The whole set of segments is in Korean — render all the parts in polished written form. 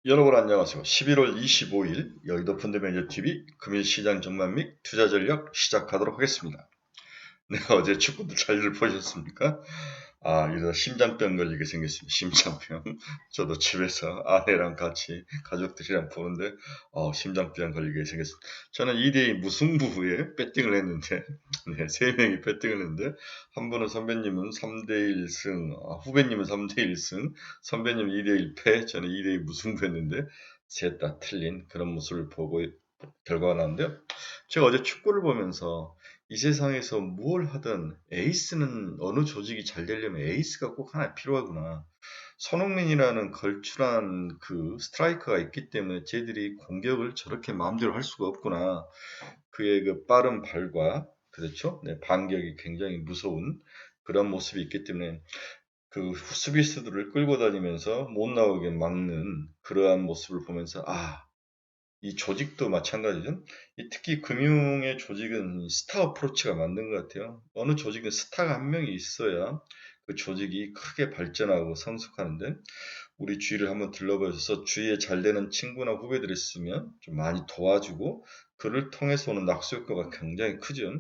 여러분 안녕하세요. 11월 25일 여의도 펀드매니저TV 금일시장 전망 및 투자 전략 시작하도록 하겠습니다. 네, 어제 축구도 잘 보셨습니까? 이러다 심장병 걸리게 생겼습니다. 심장병. 저도 집에서 아내랑 같이 가족들이랑 보는데, 심장병 걸리게 생겼습니다. 저는 2대2 무승부에 배팅을 했는데, 네, 3명이 배팅을 했는데, 한 분은 선배님은 3대1 승, 후배님은 3대1 승, 선배님 2대1 패, 저는 2대2 무승부 했는데, 셋 다 틀린 그런 모습을 보고 결과가 나왔는데요. 제가 어제 축구를 보면서 이 세상에서 뭘 하든 에이스는 어느 조직이 잘 되려면 에이스가 꼭 하나 필요하구나. 손흥민이라는 걸출한 그 스트라이커가 있기 때문에 쟤들이 공격을 저렇게 마음대로 할 수가 없구나. 그의 그 빠른 발과 그렇죠? 네, 반격이 굉장히 무서운 그런 모습이 있기 때문에 그 수비수들을 끌고 다니면서 못 나오게 막는 그러한 모습을 보면서 이 조직도 마찬가지죠. 특히 금융의 조직은 스타 어프로치가 맞는 것 같아요. 어느 조직은 스타가 한 명이 있어야 그 조직이 크게 발전하고 성숙하는데 우리 주위를 한번 둘러보셔서 주위에 잘 되는 친구나 후배들이 있으면 좀 많이 도와주고 그를 통해서 오는 낙수 효과가 굉장히 크죠.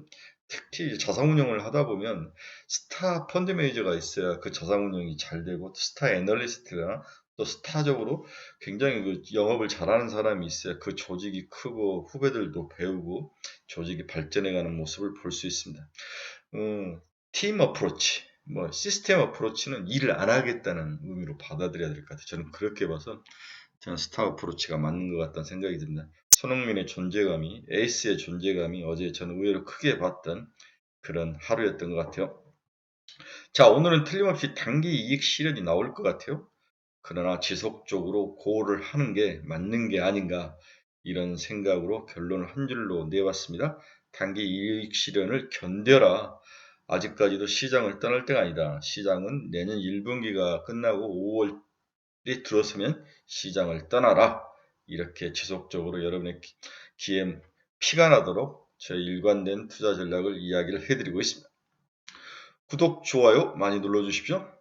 특히 자산운용을 하다 보면 스타 펀드 매니저가 있어야 그 자산운용이 잘 되고 스타 애널리스트가 또 스타적으로 굉장히 그 영업을 잘하는 사람이 있어야 그 조직이 크고 후배들도 배우고 조직이 발전해가는 모습을 볼 수 있습니다. 팀 어프로치, 시스템 어프로치는 일을 안 하겠다는 의미로 받아들여야 될 것 같아요. 저는 그렇게 봐서 저는 스타 어프로치가 맞는 것 같다는 생각이 듭니다. 손흥민의 존재감이, 에이스의 존재감이 어제 저는 의외로 크게 봤던 그런 하루였던 것 같아요. 자, 오늘은 틀림없이 단기 이익 실현이 나올 것 같아요. 그러나 지속적으로 고를 하는 게 맞는 게 아닌가 이런 생각으로 결론을 한 줄로 내봤습니다. 단기 이익 실현을 견뎌라. 아직까지도 시장을 떠날 때가 아니다. 시장은 내년 1분기가 끝나고 5월이 들어서면 시장을 떠나라. 이렇게 지속적으로 여러분의 귀에 피가 나도록 저희 일관된 투자 전략을 이야기를 해드리고 있습니다. 구독, 좋아요 많이 눌러주십시오.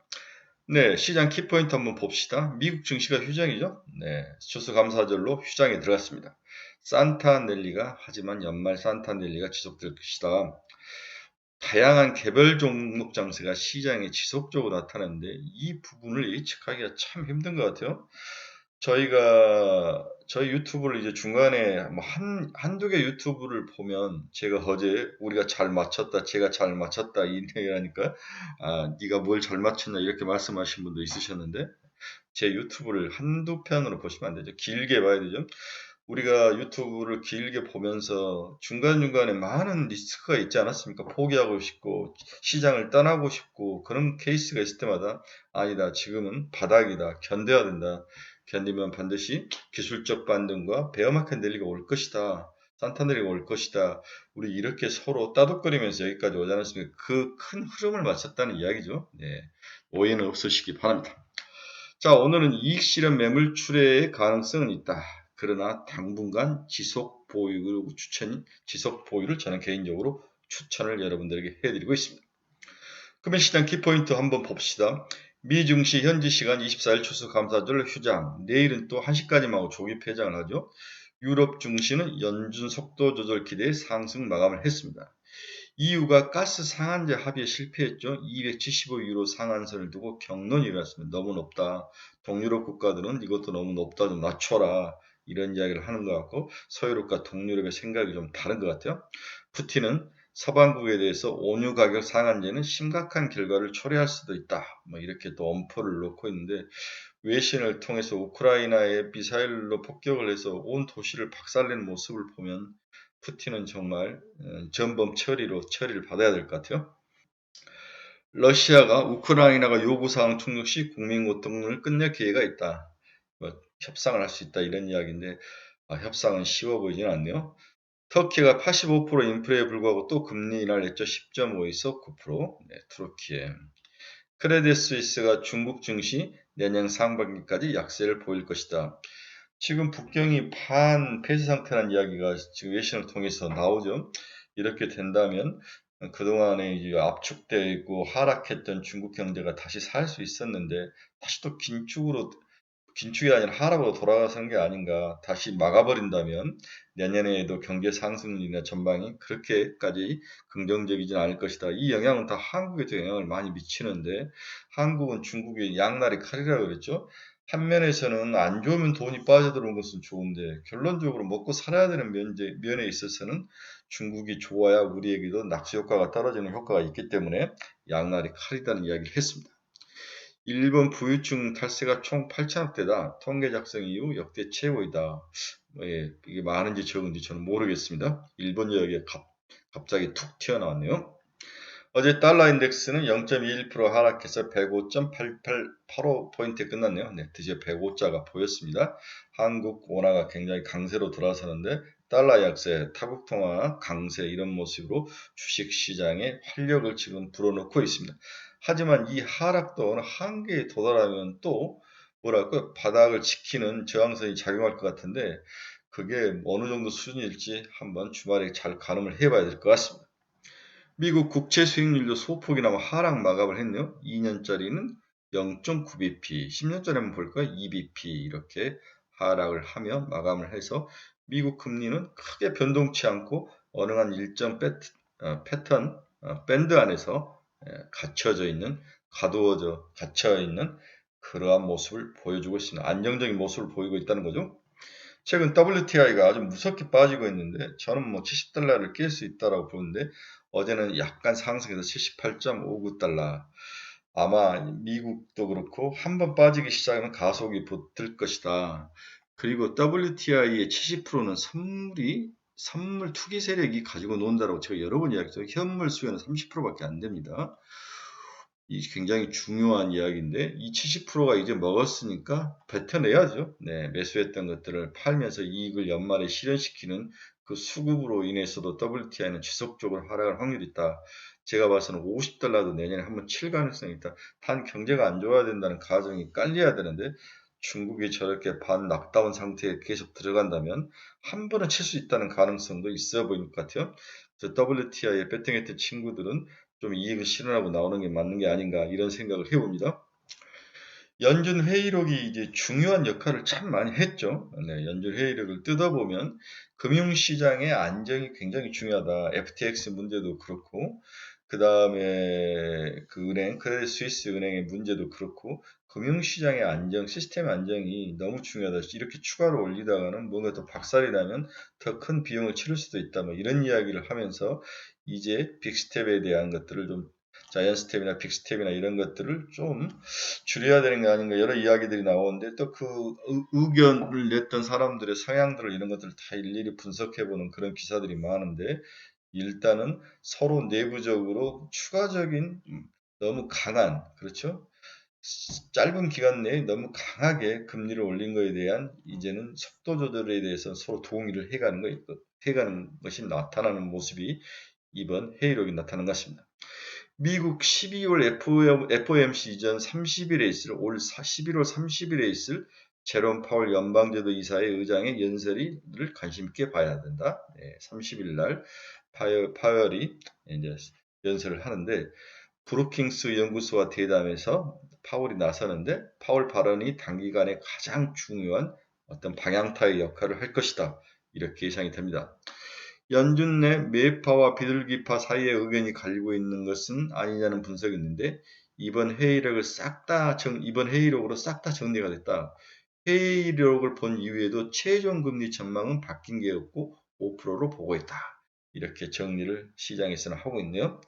네, 시장 키포인트 한번 봅시다. 미국 증시가 휴장이죠? 네, 추수감사절로 휴장에 들어갔습니다. 산타넬리가 하지만 연말 산타넬리가 지속될 것이다. 다양한 개별 종목 장세가 시장에 지속적으로 나타나는데 이 부분을 예측하기가 참 힘든 것 같아요. 저희 유튜브를 이제 중간에 한두 개 유튜브를 보면 제가 어제 우리가 잘 맞췄다, 제가 잘 맞췄다 이 얘기하니까 네가 뭘 잘 맞췄냐 이렇게 말씀하신 분도 있으셨는데 제 유튜브를 한두 편으로 보시면 안 되죠. 길게 봐야 되죠. 우리가 유튜브를 길게 보면서 중간중간에 많은 리스크가 있지 않았습니까? 포기하고 싶고 시장을 떠나고 싶고 그런 케이스가 있을 때마다 아니다. 지금은 바닥이다. 견뎌야 된다. 견디면 반드시 기술적 반등과 베어마켓 랠리가 올 것이다. 산타넬리가 올 것이다. 우리 이렇게 서로 따독거리면서 여기까지 오지 않았습니까? 그 큰 흐름을 맞췄다는 이야기죠. 네. 오해는 없으시기 바랍니다. 자, 오늘은 이익 실현 매물 출회의 가능성은 있다. 그러나 당분간 지속 보유를 저는 개인적으로 추천을 여러분들에게 해드리고 있습니다. 금융시장 키포인트 한번 봅시다. 미 증시 현지 시간 24일 추수감사절 휴장, 내일은 또 1시까지만 하고 조기 폐장을 하죠. 유럽 증시는 연준 속도 조절 기대에 상승 마감을 했습니다. EU가 가스 상한제 합의에 실패했죠. 275유로 상한선을 두고 격론이 일어났습니다. 너무 높다. 동유럽 국가들은 이것도 너무 높다. 좀 낮춰라. 이런 이야기를 하는 것 같고 서유럽과 동유럽의 생각이 좀 다른 것 같아요. 푸틴은 서방국에 대해서 원유 가격 상한제는 심각한 결과를 초래할 수도 있다. 이렇게 또 엄포를 놓고 있는데 외신을 통해서 우크라이나에 미사일로 폭격을 해서 온 도시를 박살낸 모습을 보면 푸틴은 정말 전범 처리를 받아야 될 것 같아요. 러시아가 우크라이나가 요구사항 충족 시 국민고통을 끝낼 기회가 있다. 협상을 할 수 있다 이런 이야기인데 협상은 쉬워 보이지는 않네요. 터키가 85% 인플레에 불구하고 또 금리 인하를 했죠. 10.5에서 9%. 네, 투르키에. 크레딧 스위스가 중국 증시 내년 상반기까지 약세를 보일 것이다. 지금 북경이 폐쇄 상태라는 이야기가 지금 외신을 통해서 나오죠. 이렇게 된다면 그동안에 이제 압축되어 있고 하락했던 중국 경제가 다시 살 수 있었는데 다시 또 긴축으로 긴축이 아니라 하락으로 돌아가는 게 아닌가. 다시 막아버린다면 내년에도 경제 상승률이나 전망이 그렇게까지 긍정적이진 않을 것이다. 이 영향은 다 한국에도 영향을 많이 미치는데 한국은 중국의 양날의 칼이라 그랬죠. 한 면에서는 안 좋으면 돈이 빠져들어오는 것은 좋은데 결론적으로 먹고 살아야 되는 면에 있어서는 중국이 좋아야 우리에게도 낙수 효과가 떨어지는 효과가 있기 때문에 양날의 칼이라는 이야기를 했습니다. 일본 부유층 탈세가 총 8천억대다. 통계 작성 이후 역대 최고이다. 이게 많은지 적은지 저는 모르겠습니다. 일본 여기에 갑자기 툭 튀어나왔네요. 어제 달러 인덱스는 0.21% 하락해서 105.85포인트에 끝났네요. 네, 드디어 105자가 보였습니다. 한국 원화가 굉장히 강세로 돌아서는데 달러 약세, 타국 통화 강세 이런 모습으로 주식시장에 활력을 지금 불어넣고 있습니다. 하지만 이 하락도 어느 한계에 도달하면 또 뭐랄까 바닥을 지키는 저항선이 작용할 것 같은데 그게 어느 정도 수준일지 한번 주말에 잘 가늠을 해봐야 될 것 같습니다. 미국 국채 수익률도 소폭이나마 하락 마감을 했네요. 2년짜리는 0.9bp, 10년짜리 한번 볼까요? 2bp 이렇게 하락을 하며 마감을 해서 미국 금리는 크게 변동치 않고 어느 한 일정 패턴, 밴드 안에서 갇혀져 있는, 갇혀 있는 그러한 모습을 보여주고 있습니다. 안정적인 모습을 보이고 있다는 거죠. 최근 WTI가 아주 무섭게 빠지고 있는데 저는 뭐 70달러를 깰 수 있다라고 보는데 어제는 약간 상승해서 78.59달러. 아마 미국도 그렇고 한번 빠지기 시작하면 가속이 붙을 것이다. 그리고 WTI의 70%는 선물 투기 세력이 가지고 논다라고 제가 여러 번 이야기했죠. 현물 수요는 30%밖에 안 됩니다. 이 굉장히 중요한 이야기인데 이 70%가 이제 먹었으니까 뱉어내야죠. 네, 매수했던 것들을 팔면서 이익을 연말에 실현시키는 그 수급으로 인해서도 WTI는 지속적으로 하락할 확률이 있다. 제가 봐서는 50달러도 내년에 한번 칠 가능성이 있다. 단 경제가 안 좋아야 된다는 가정이 깔려야 되는데 중국이 저렇게 반락다운 상태에 계속 들어간다면 한 번은 칠 수 있다는 가능성도 있어 보이는 것 같아요. 그래서 WTI에 배팅했던 친구들은 좀 이익을 실현하고 나오는 게 맞는 게 아닌가 이런 생각을 해봅니다. 연준 회의록이 이제 중요한 역할을 참 많이 했죠. 네, 연준 회의록을 뜯어보면 금융시장의 안정이 굉장히 중요하다. FTX 문제도 그렇고 그 다음에 그 은행, 크레딧 스위스 은행의 문제도 그렇고 금융시장의 안정, 시스템 안정이 너무 중요하다. 이렇게 추가로 올리다가는 뭔가 더 박살이 나면 더 큰 비용을 치를 수도 있다. 뭐 이런 이야기를 하면서 이제 빅스텝에 대한 것들을 좀 자이언 스텝이나 빅스텝이나 이런 것들을 좀 줄여야 되는 게 아닌가 여러 이야기들이 나오는데 또 그 의견을 냈던 사람들의 성향들을 이런 것들을 다 일일이 분석해보는 그런 기사들이 많은데 일단은 서로 내부적으로 추가적인 너무 강한 그렇죠? 짧은 기간 내에 너무 강하게 금리를 올린 것에 대한 이제는 속도 조절에 대해서 서로 동의를 해가는 것이 나타나는 모습이 이번 회의록이 나타난 것 같습니다. 미국 12월 FOMC 이전 30일에 있을 올 11월 30일에 있을 제롬 파월 연방제도 이사의 의장의 연설을 관심 있게 봐야 된다. 30일 날 파월이 이제 연설을 하는데 브루킹스 연구소와 대담해서 파월이 나서는데 파월 발언이 단기간에 가장 중요한 어떤 방향타의 역할을 할 것이다. 이렇게 예상이 됩니다. 연준 내 매파와 비둘기파 사이의 의견이 갈리고 있는 것은 아니냐는 분석이 있는데 이번 회의록으로 싹 다 정리가 됐다. 회의록을 본 이후에도 최종 금리 전망은 바뀐 게 없고 5%로 보고 있다. 이렇게 정리를 시장에서는 하고 있네요.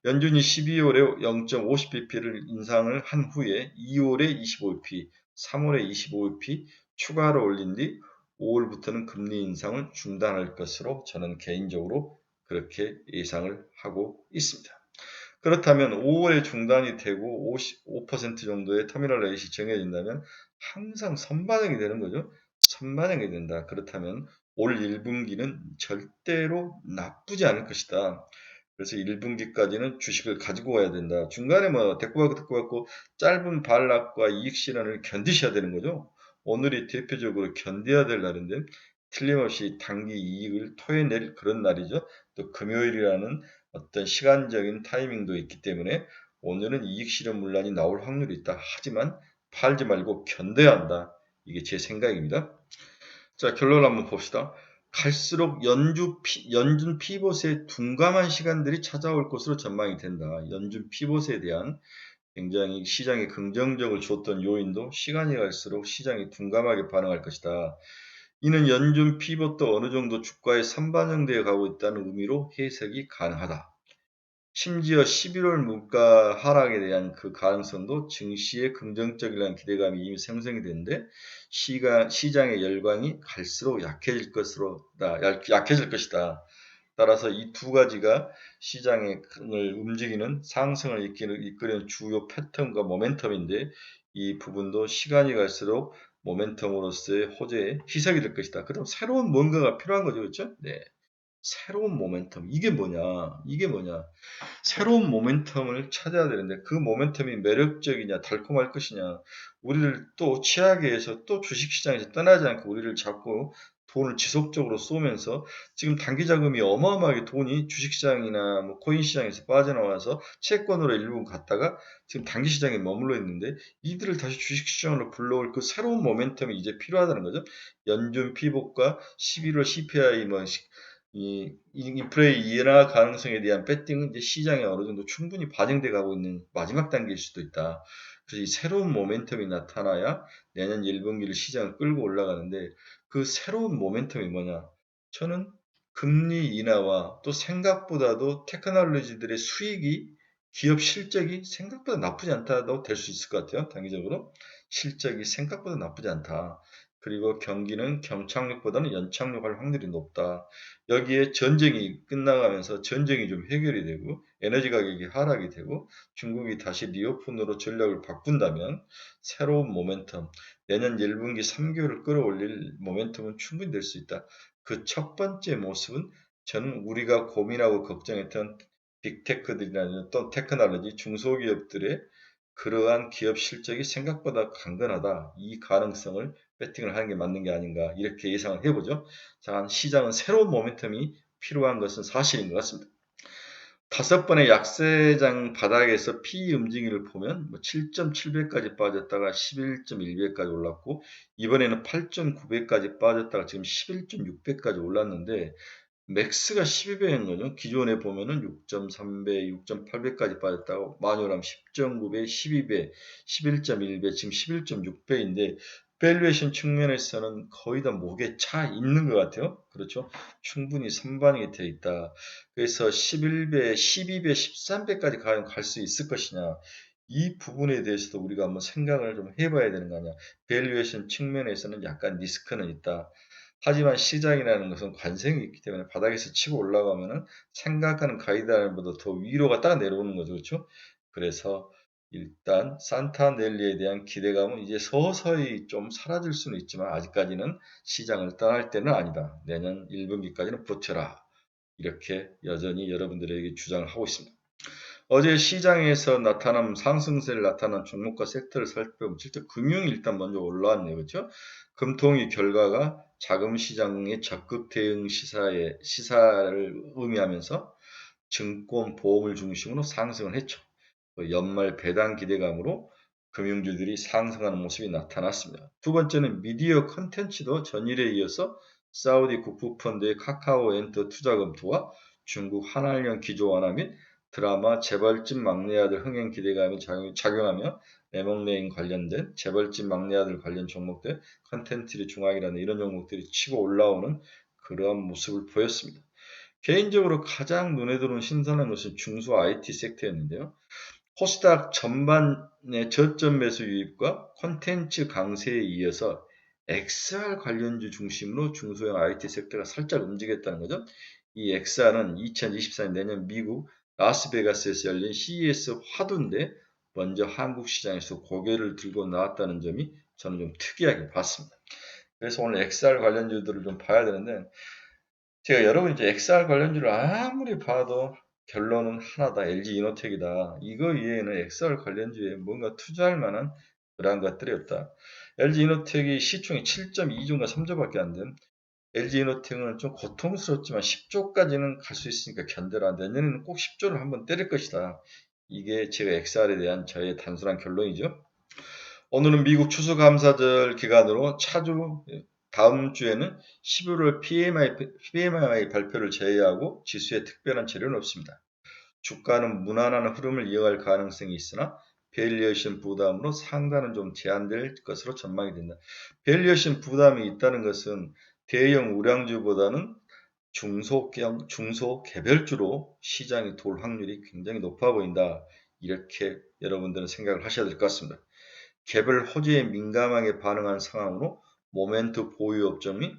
연준이 12월에 0.50bp를 인상을 한 후에 2월에 25bp, 3월에 25bp 추가로 올린 뒤 5월부터는 금리 인상을 중단할 것으로 저는 개인적으로 그렇게 예상을 하고 있습니다. 그렇다면 5월에 중단이 되고 55% 정도의 터미널 레이트이 정해진다면 항상 선반영이 되는 거죠. 선반영이 된다. 그렇다면 올 1분기는 절대로 나쁘지 않을 것이다. 그래서 1분기까지는 주식을 가지고 와야 된다. 중간에 뭐 데리고 가고 짧은 반락과 이익 실현을 견디셔야 되는 거죠. 오늘이 대표적으로 견뎌야 될 날인데 틀림없이 단기 이익을 토해낼 그런 날이죠. 또 금요일이라는 어떤 시간적인 타이밍도 있기 때문에 오늘은 이익 실현 문란이 나올 확률이 있다. 하지만 팔지 말고 견뎌야 한다. 이게 제 생각입니다. 자, 결론 한번 봅시다. 갈수록 연준 피봇의 둔감한 시간들이 찾아올 것으로 전망이 된다. 연준 피봇에 대한 굉장히 시장에 긍정적을 줬던 요인도 시간이 갈수록 시장이 둔감하게 반응할 것이다. 이는 연준 피봇도 어느 정도 주가에 선반영되어 가고 있다는 의미로 해석이 가능하다. 심지어 11월 물가 하락에 대한 그 가능성도 증시의 긍정적이라는 기대감이 이미 생성이 됐는데 시장의 열광이 갈수록 약해질 것이다. 따라서 이 두 가지가 시장을 움직이는 상승을 이끄는 주요 패턴과 모멘텀인데 이 부분도 시간이 갈수록 모멘텀으로서의 호재의 희석이 될 것이다. 그럼 새로운 뭔가가 필요한 거죠. 그렇죠? 네. 새로운 모멘텀. 이게 뭐냐? 새로운 모멘텀을 찾아야 되는데 그 모멘텀이 매력적이냐 달콤할 것이냐 우리를 또 치하게해서 또 주식시장에서 떠나지 않고 우리를 잡고 돈을 지속적으로 쏘면서 지금 단기 자금이 어마어마하게 돈이 주식시장이나 뭐 코인시장에서 빠져나와서 채권으로 일부 갔다가 지금 단기 시장에 머물러 있는데 이들을 다시 주식시장으로 불러올 그 새로운 모멘텀이 이제 필요하다는 거죠. 연준 피복과 11월 CPI 이 인플레이 인하 가능성에 대한 배팅은 이제 시장에 어느 정도 충분히 반영돼 가고 있는 마지막 단계일 수도 있다. 그래서 이 새로운 모멘텀이 나타나야 내년 1분기를 시장을 끌고 올라가는데 그 새로운 모멘텀이 뭐냐? 저는 금리 인하와 또 생각보다도 테크놀로지들의 수익이 기업 실적이 생각보다 나쁘지 않다도 될 수 있을 것 같아요. 단기적으로 실적이 생각보다 나쁘지 않다. 그리고 경기는 경착륙보다는 연착륙할 확률이 높다. 여기에 전쟁이 끝나가면서 전쟁이 좀 해결이 되고 에너지 가격이 하락이 되고 중국이 다시 리오픈으로 전략을 바꾼다면 새로운 모멘텀, 내년 1분기 3개월을 끌어올릴 모멘텀은 충분히 될 수 있다. 그 첫 번째 모습은 저는 우리가 고민하고 걱정했던 빅테크들이나 또 테크놀로지 중소기업들의 그러한 기업 실적이 생각보다 강건하다. 이 가능성을 배팅을 하는 게 맞는 게 아닌가 이렇게 예상을 해보죠. 자, 시장은 새로운 모멘텀이 필요한 것은 사실인 것 같습니다. 5번의 약세장 바닥에서 PE 움직임을 보면 7.7배까지 빠졌다가 11.1배까지 올랐고 이번에는 8.9배까지 빠졌다가 지금 11.6배까지 올랐는데 맥스가 12배인 거죠. 기존에 보면은 6.3배, 6.8배까지 빠졌다고 마뉴람 10.9배, 12배, 11.1배, 지금 11.6배인데 밸류에이션 측면에서는 거의 다 목에 차 있는 것 같아요. 그렇죠? 충분히 선반영이 되어 있다. 그래서 11배, 12배, 13배까지 과연 갈 수 있을 것이냐. 이 부분에 대해서도 우리가 한번 생각을 좀 해봐야 되는 거 아니야. 밸류에이션 측면에서는 약간 리스크는 있다. 하지만 시장이라는 것은 관성이 있기 때문에 바닥에서 치고 올라가면은 생각하는 가이드라인보다 더 위로 갔다가 내려오는 거죠. 그렇죠? 그래서 일단 산타넬리에 대한 기대감은 이제 서서히 좀 사라질 수는 있지만 아직까지는 시장을 떠날 때는 아니다. 내년 1분기까지는 버텨라. 이렇게 여전히 여러분들에게 주장을 하고 있습니다. 어제 시장에서 나타난 상승세를 나타난 종목과 섹터를 살펴보면 실제 금융이 일단 먼저 올라왔네요. 그렇죠? 금통위 결과가 자금 시장의 적극 대응 시사를 의미하면서 증권, 보험을 중심으로 상승을 했죠. 연말 배당 기대감으로 금융주들이 상승하는 모습이 나타났습니다. 두 번째는 미디어 컨텐츠도 전일에 이어서 사우디 국부펀드의 카카오 엔터 투자금토와 중국 한알령 기조 완화 및 드라마 재벌집 막내 아들 흥행 기대감이 작용하며 레몬레인 관련된 재벌집 막내 아들 관련 종목들 컨텐츠의 중앙이라는 이런 종목들이 치고 올라오는 그러한 모습을 보였습니다. 개인적으로 가장 눈에 들어오는 신선한 것은 중소 IT 섹터였는데요. 코스닥 전반의 저점 매수 유입과 콘텐츠 강세에 이어서 XR 관련주 중심으로 중소형 IT 섹터가 살짝 움직였다는 거죠. 이 XR은 2024년 내년 미국 라스베가스에서 열린 CES 화두인데 먼저 한국 시장에서 고개를 들고 나왔다는 점이 저는 좀 특이하게 봤습니다. 그래서 오늘 XR 관련주들을 좀 봐야 되는데 제가 여러분 이제 XR 관련주를 아무리 봐도 결론은 하나다. LG 이노텍이다. 이거 외에는 XR 관련주에 뭔가 투자할 만한 그러한 것들이 없다. LG 이노텍이 시총이 7.2조인가 3조밖에 안 된 LG 이노텍은 좀 고통스럽지만 10조까지는 갈 수 있으니까 견뎌라. 내년에는 꼭 10조를 한번 때릴 것이다. 이게 제가 XR에 대한 저의 단순한 결론이죠. 오늘은 미국 추수감사절 기간으로 차주 다음 주에는 11월 PMI 발표를 제외하고 지수에 특별한 재료는 없습니다. 주가는 무난한 흐름을 이어갈 가능성이 있으나 밸류에이션 부담으로 상단은 좀 제한될 것으로 전망이 된다. 밸류에이션 부담이 있다는 것은 대형 우량주보다는 중소 개별주로 시장이 돌 확률이 굉장히 높아 보인다. 이렇게 여러분들은 생각을 하셔야 될 것 같습니다. 개별 호재에 민감하게 반응한 상황으로 모멘트 보유 업종 및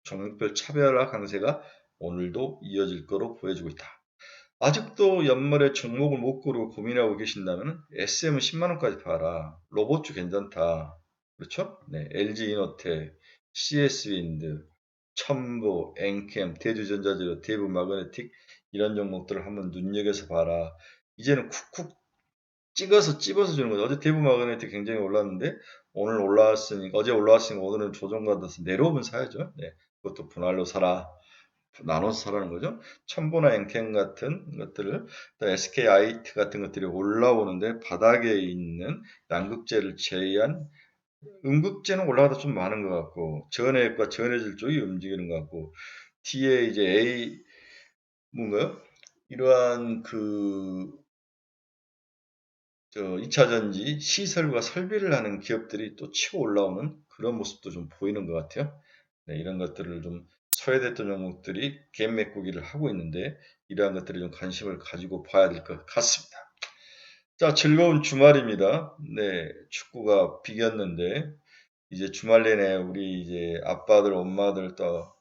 종목별 차별화 강세가 오늘도 이어질 거로 보여지고 있다. 아직도 연말에 종목을 못 고르고 고민하고 계신다면 SM은 10만원까지 봐라. 로봇주 괜찮다. 그렇죠? 네, LG이노텍, CS윈드, 첨보, 엔캠, 대주전자재료, 대부마그네틱 이런 종목들을 한번 눈여겨서 봐라. 이제는 쿡쿡 찍어서 찝어서 주는 거죠. 어제 대부마그네틱 굉장히 올랐는데 오늘 올라왔으니까 어제 올라왔으니까 오늘은 조정받아서 내려오면 사야죠. 네, 그것도 분할로 사라. 나눠서 사라는 거죠. 첨보나 엔캠 같은 것들을 또 SKIT 같은 것들이 올라오는데 바닥에 있는 양극재를 제외한 음극재는 올라가다 좀 많은 것 같고 전해액과 전해질 쪽이 움직이는 것 같고 뒤에 이제 뭔가요? 이러한 2차전지 시설과 설비를 하는 기업들이 또 치고 올라오는 그런 모습도 좀 보이는 것 같아요. 네, 이런 것들을 좀 소외됐던 종목들이 갭 메꾸기를 하고 있는데 이러한 것들이 좀 관심을 가지고 봐야 될 것 같습니다. 자, 즐거운 주말입니다. 네, 축구가 비겼는데 이제 주말 내내 우리 이제 아빠들, 엄마들 또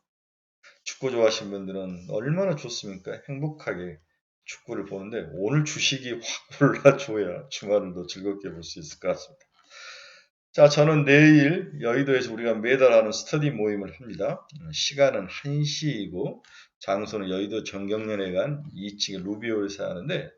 축구 좋아하시는 분들은 얼마나 좋습니까? 행복하게 축구를 보는데 오늘 주식이 확 올라줘야 주말을 더 즐겁게 볼 수 있을 것 같습니다. 자, 저는 내일 여의도에서 우리가 매달 하는 스터디 모임을 합니다. 시간은 1시이고 장소는 여의도 정경련회관 2층의 루비올에서 하는데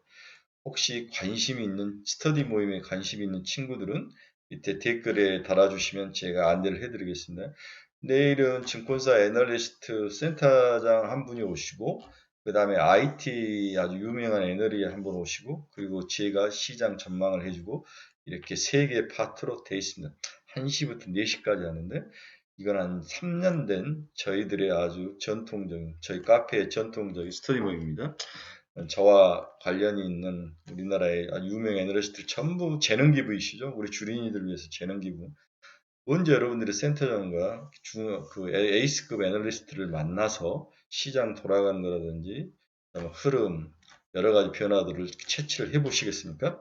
혹시 관심이 있는 스터디 모임에 관심이 있는 친구들은 밑에 댓글에 달아주시면 제가 안내를 해드리겠습니다. 내일은 증권사 애널리스트 센터장 한 분이 오시고 그 다음에 IT 아주 유명한 애널리 한 분 오시고 그리고 제가 시장 전망을 해주고 이렇게 3개의 파트로 되어 있습니다. 1시부터 4시까지 하는데 이건 한 3년 된 저희들의 아주 전통적인 저희 카페의 전통적인 스터디 모임입니다. 저와 관련이 있는 우리나라의 아주 유명 애널리스트들 전부 재능 기부이시죠. 우리 주린이들 위해서 재능 기부. 먼저 여러분들이 센터장과 에이스급 애널리스트를 만나서 시장 돌아가는 거라든지 흐름 여러 가지 변화들을 채취를 해 보시겠습니까?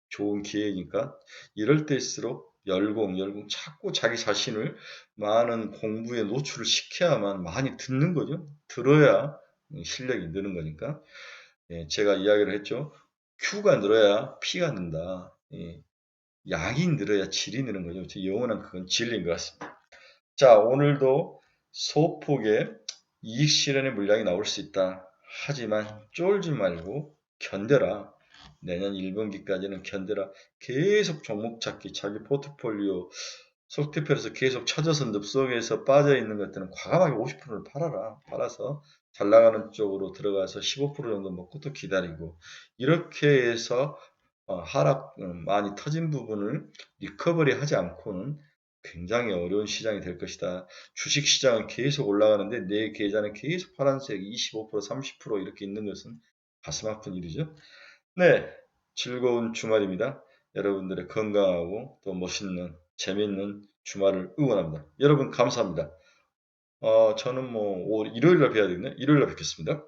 좋은 기회니까 이럴 때일수록 열공 자꾸 자기 자신을 많은 공부에 노출을 시켜야만 많이 듣는 거죠. 들어야 실력이 느는 거니까. 예, 제가 이야기를 했죠. Q가 늘어야 P가 는다. 예, 양이 늘어야 질이 느는 거죠. 제 영원한 그건 진리인 것 같습니다. 자, 오늘도 소폭의 이익 실현의 물량이 나올 수 있다. 하지만 쫄지 말고 견뎌라. 내년 1분기까지는 견뎌라. 계속 종목 찾기, 자기 포트폴리오 속티표에서 계속 찾아서 늪속에서 빠져있는 것들은 과감하게 50%를 팔아라. 팔아서 잘 나가는 쪽으로 들어가서 15% 정도 먹고 또 기다리고 이렇게 해서 하락 많이 터진 부분을 리커버리 하지 않고는 굉장히 어려운 시장이 될 것이다. 주식 시장은 계속 올라가는데 내 계좌는 계속 파란색 25% 30% 이렇게 있는 것은 가슴 아픈 일이죠. 네, 즐거운 주말입니다. 여러분들의 건강하고 또 멋있는 재미있는 주말을 응원합니다. 여러분 감사합니다. 저는 일요일날 뵈야 되겠네. 일요일날 뵙겠습니다.